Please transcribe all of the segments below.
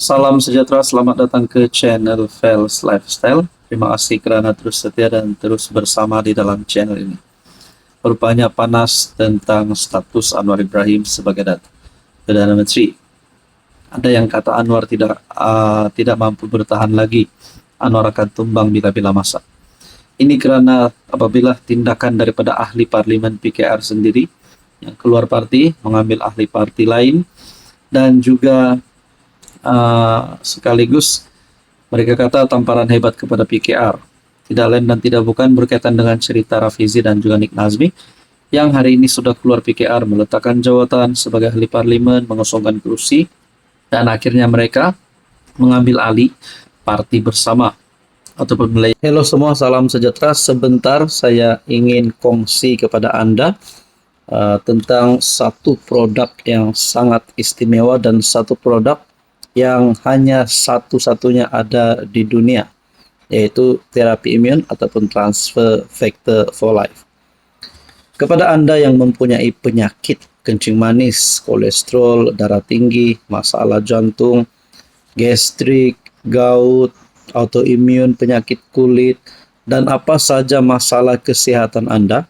Salam sejahtera, selamat datang ke channel Fels Lifestyle. Terima kasih kerana terus setia dan terus bersama di dalam channel ini. Rupanya panas tentang status Anwar Ibrahim sebagai Perdana Menteri. Ada yang kata Anwar tidak mampu bertahan lagi. Anwar akan tumbang bila-bila masa. Ini karena apabila tindakan daripada ahli parlimen PKR sendiri yang keluar parti mengambil ahli parti lain, dan juga sekaligus mereka kata tamparan hebat kepada PKR. Tidak lain dan tidak bukan berkaitan dengan cerita Rafizi dan juga Nick Nazmi yang hari ini sudah keluar PKR meletakkan jawatan sebagai ahli parlimen, mengosongkan kursi, dan akhirnya mereka mengambil alih parti bersama ataupun mulai. Hello semua, salam sejahtera. Sebentar saya ingin kongsi kepada Anda tentang satu produk yang sangat istimewa dan satu produk yang hanya satu-satunya ada di dunia, yaitu terapi imun ataupun transfer factor for life. Kepada Anda yang mempunyai penyakit kencing manis, kolesterol, darah tinggi, masalah jantung, gastrik, gout, autoimun, penyakit kulit, dan apa saja masalah kesehatan Anda,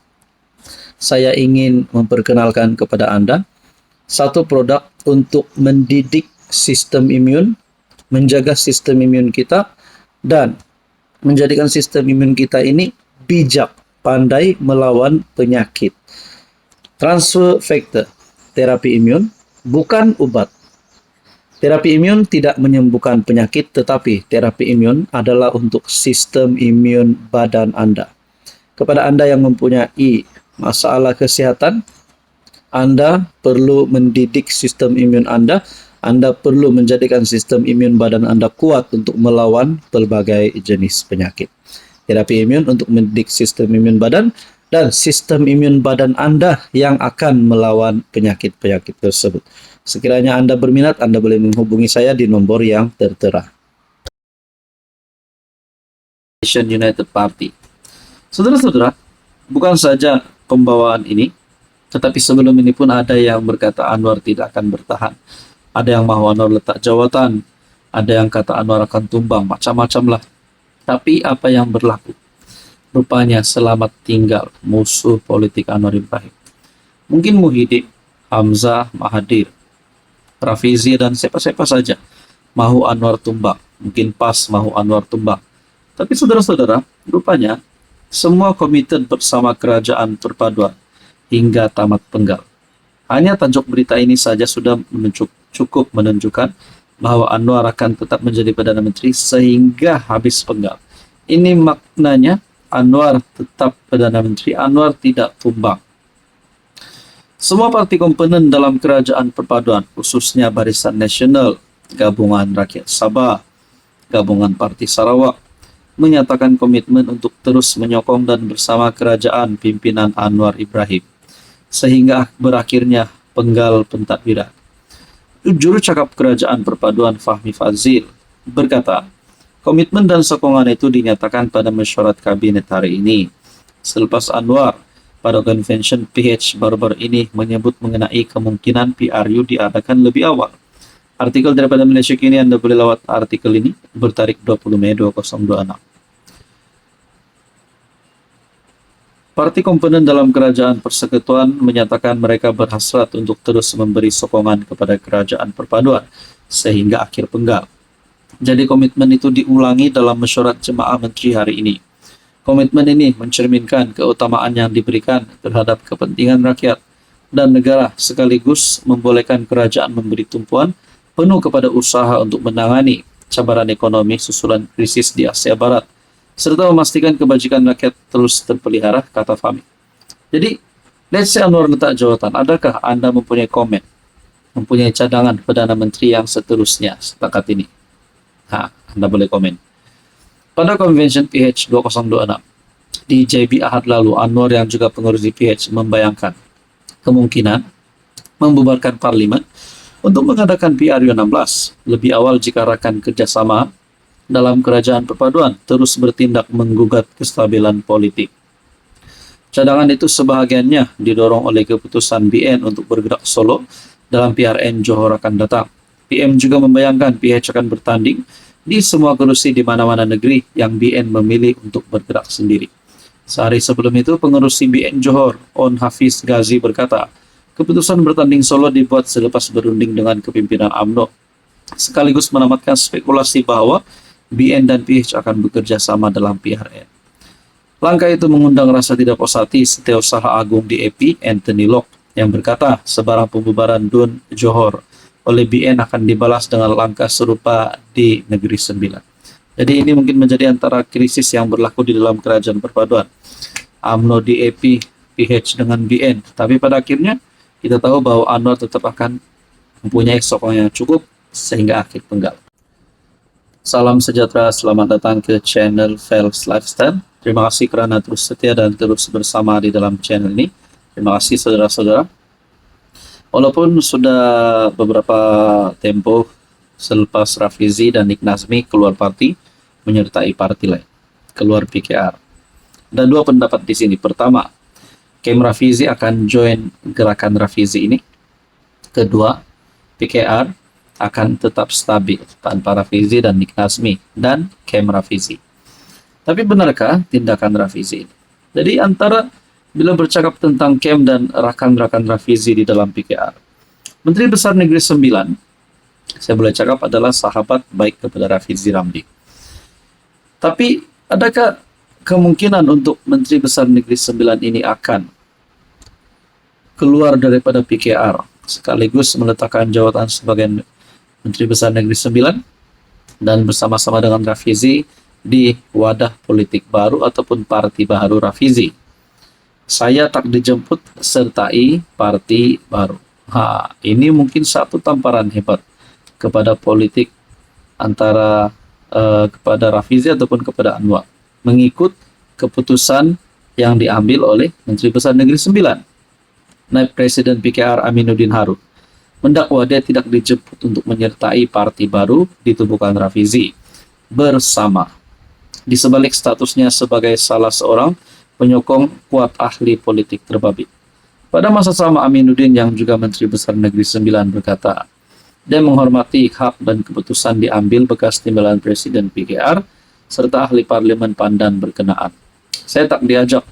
saya ingin memperkenalkan kepada Anda satu produk untuk mendidik sistem imun, menjaga sistem imun kita, dan menjadikan sistem imun kita ini bijak, pandai melawan penyakit. Transfer factor, terapi imun, bukan obat. Terapi imun tidak menyembuhkan penyakit, tetapi terapi imun adalah untuk sistem imun badan Anda. Kepada Anda yang mempunyai masalah kesehatan, Anda perlu mendidik sistem imun Anda. Anda perlu menjadikan sistem imun badan Anda kuat untuk melawan berbagai jenis penyakit. Terapi imun untuk mendidik sistem imun badan dan sistem imun badan Anda yang akan melawan penyakit-penyakit tersebut. Sekiranya Anda berminat, Anda boleh menghubungi saya di nomor yang tertera. United Party. Saudara-saudara, bukan saja pembawaan ini, tetapi sebelum ini pun ada yang berkata Anwar tidak akan bertahan. Ada yang mahu Anwar letak jawatan, ada yang kata Anwar akan tumbang, macam-macam lah. Tapi apa yang berlaku? Rupanya selamat tinggal musuh politik Anwar Ibrahim. Mungkin Muhyiddin, Hamzah, Mahathir, Rafizi, dan siapa-siapa saja mahu Anwar tumbang. Mungkin PAS mahu Anwar tumbang. Tapi saudara-saudara, rupanya semua komited bersama kerajaan perpaduan hingga tamat penggal. Hanya tajuk berita ini saja sudah cukup menunjukkan bahwa Anwar akan tetap menjadi Perdana Menteri sehingga habis penggal. Ini maknanya Anwar tetap Perdana Menteri, Anwar tidak tumbang. Semua parti komponen dalam kerajaan perpaduan, khususnya Barisan Nasional, Gabungan Rakyat Sabah, Gabungan Parti Sarawak, menyatakan komitmen untuk terus menyokong dan bersama kerajaan pimpinan Anwar Ibrahim sehingga berakhirnya penggal pentadbiran. Juru cakap kerajaan perpaduan Fahmi Fadzil berkata, komitmen dan sokongan itu dinyatakan pada mesyuarat kabinet hari ini. Selepas Anwar, pada convention PH baru-baru ini menyebut mengenai kemungkinan PRU diadakan lebih awal. Artikel daripada Malaysia Kini, Anda boleh lewat artikel ini bertarik 20 Mei 2026. Parti komponen dalam kerajaan persekutuan menyatakan mereka berhasrat untuk terus memberi sokongan kepada kerajaan perpaduan sehingga akhir penggal. Jadi komitmen itu diulangi dalam mesyuarat jemaah menteri hari ini. Komitmen ini mencerminkan keutamaan yang diberikan terhadap kepentingan rakyat dan negara, sekaligus membolehkan kerajaan memberi tumpuan penuh kepada usaha untuk menangani cabaran ekonomi susulan krisis di Asia Barat, serta memastikan kebajikan rakyat terus terpelihara, kata Fahmi. Jadi, let's say Anwar letak jawatan, adakah Anda mempunyai komen, mempunyai cadangan Perdana Menteri yang seterusnya setakat ini? Anda boleh komen. Pada Convention PH 2026, di JB Ahad lalu, Anwar yang juga pengurus di PH membayangkan kemungkinan membubarkan parlimen untuk mengadakan PRU 16 lebih awal jika rakan kerjasama dalam kerajaan perpaduan terus bertindak menggugat kestabilan politik. Cadangan itu sebahagiannya didorong oleh keputusan BN untuk bergerak solo dalam PRN Johor akan datang. PM juga membayangkan PH akan bertanding di semua kursi di mana-mana negeri yang BN memilih untuk bergerak sendiri. Sehari sebelum itu, pengurus CBN Johor, On Hafiz Ghazi berkata, keputusan bertanding solo dibuat selepas berunding dengan kepimpinan UMNO, sekaligus menamatkan spekulasi bahwa BN dan PH akan bekerja sama dalam PRN. Langkah itu mengundang rasa tidak puas hati Setiausaha Agung DAP, Anthony Locke, yang berkata sebarang pembubaran DUN Johor oleh BN akan dibalas dengan langkah serupa di Negeri Sembilan. Jadi ini mungkin menjadi antara krisis yang berlaku di dalam kerajaan perpaduan. UMNO DAP, PH dengan BN. Tapi pada akhirnya kita tahu bahwa Anwar tetap akan mempunyai sokongan yang cukup sehingga akhir penggal. Salam sejahtera, selamat datang ke channel Fels Lifestyle. Terima kasih karena terus setia dan terus bersama di dalam channel ini. Terima kasih saudara-saudara. Walaupun sudah beberapa tempo selepas Rafizi dan Nik Nazmi keluar parti, menyertai parti lain, keluar PKR. Ada dua pendapat di sini. Pertama, Kem Rafizi akan join gerakan Rafizi ini. Kedua, PKR akan tetap stabil tanpa Rafizi dan Nik Nazmi dan Kem Rafizi. Tapi benarkah tindakan Rafizi ini? Jadi antara bila bercakap tentang Kem dan rakan-rakan Rafizi di dalam PKR, Menteri Besar Negeri Sembilan, saya boleh cakap adalah sahabat baik kepada Rafizi Ramli. Tapi adakah kemungkinan untuk Menteri Besar Negeri Sembilan ini akan keluar daripada PKR sekaligus meletakkan jawatan sebagai Menteri Besar Negeri Sembilan dan bersama-sama dengan Rafizi di wadah politik baru ataupun parti baru Rafizi? Saya tak dijemput sertai parti baru. Ini mungkin satu tamparan hebat kepada politik antara kepada Rafizi ataupun kepada Anwar, mengikut keputusan yang diambil oleh Menteri Besar Negeri Sembilan. Naib Presiden PKR Aminuddin Harun mendakwa dia tidak dijemput untuk menyertai parti baru ditubuhkan Rafizi bersama, di sebalik statusnya sebagai salah seorang penyokong kuat ahli politik terbabit. Pada masa sama, Aminuddin yang juga Menteri Besar Negeri Sembilan berkata, dia menghormati hak dan keputusan diambil bekas timbalan Presiden PKR serta ahli parlemen Pandan berkenaan. Saya tak diajak.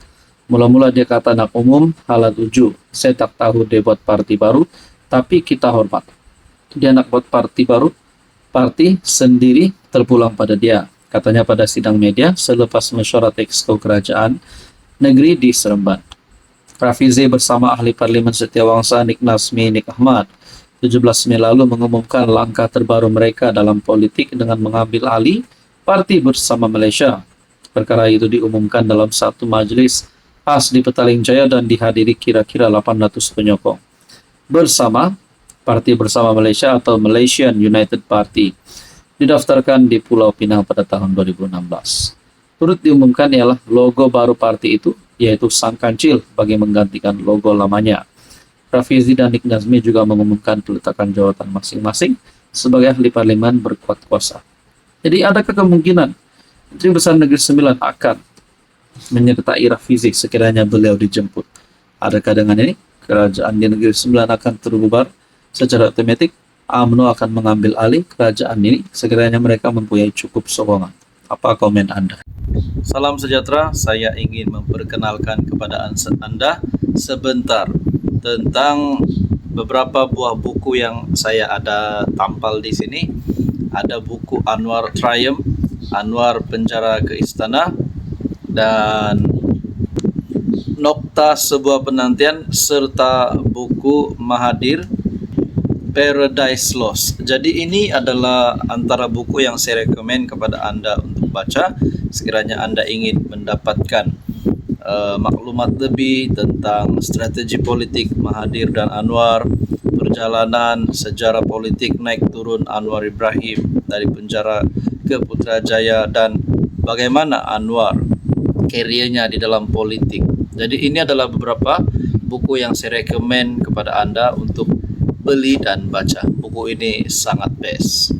Mula-mula dia kata nak umum, halat uju. Saya tak tahu dia buat parti baru, tapi kita hormat. Dia nak buat parti baru, parti sendiri terpulang pada dia, katanya pada sidang media selepas mesyuarat exco kerajaan negeri di Seremban. Rafizi bersama ahli parlimen Setiawangsa Nik Nazmi Nik Ahmad 17 Mei lalu mengumumkan langkah terbaru mereka dalam politik dengan mengambil alih Parti Bersama Malaysia. Perkara itu diumumkan dalam satu majelis khas di Petaling Jaya dan dihadiri kira-kira 800 penyokong. Bersama, Parti Bersama Malaysia atau Malaysian United Party didaftarkan di Pulau Pinang pada tahun 2016. Turut diumumkan ialah logo baru parti itu, yaitu sang kancil bagi menggantikan logo lamanya. Rafizi dan Nik Nazmi juga mengumumkan peletakan jawatan masing-masing sebagai ahli parlemen berkuat kuasa. Jadi adakah kemungkinan Menteri Besar Negeri Sembilan akan menyertai Rafizi sekiranya beliau dijemput? Adakah dengan ini kerajaan di Negeri Sembilan akan terbubar secara otomatis? UMNO akan mengambil alih kerajaan ini sekiranya mereka mempunyai cukup sokongan. Apa komen Anda? Salam sejahtera, saya ingin memperkenalkan kepada Anda sebentar tentang beberapa buah buku yang saya ada tampal di sini. Ada buku Anwar Triumph, Anwar Penjara ke Istana, dan Nokta Sebuah Penantian, serta buku Mahathir Paradise Lost. Jadi ini adalah antara buku yang saya rekomen kepada Anda untuk baca sekiranya Anda ingin mendapatkan maklumat lebih tentang strategi politik Mahathir dan Anwar, perjalanan sejarah politik naik turun Anwar Ibrahim dari penjara ke Putrajaya, dan bagaimana Anwar karirnya di dalam politik. Jadi ini adalah beberapa buku yang saya rekomen kepada Anda untuk beli dan baca. Buku ini sangat best.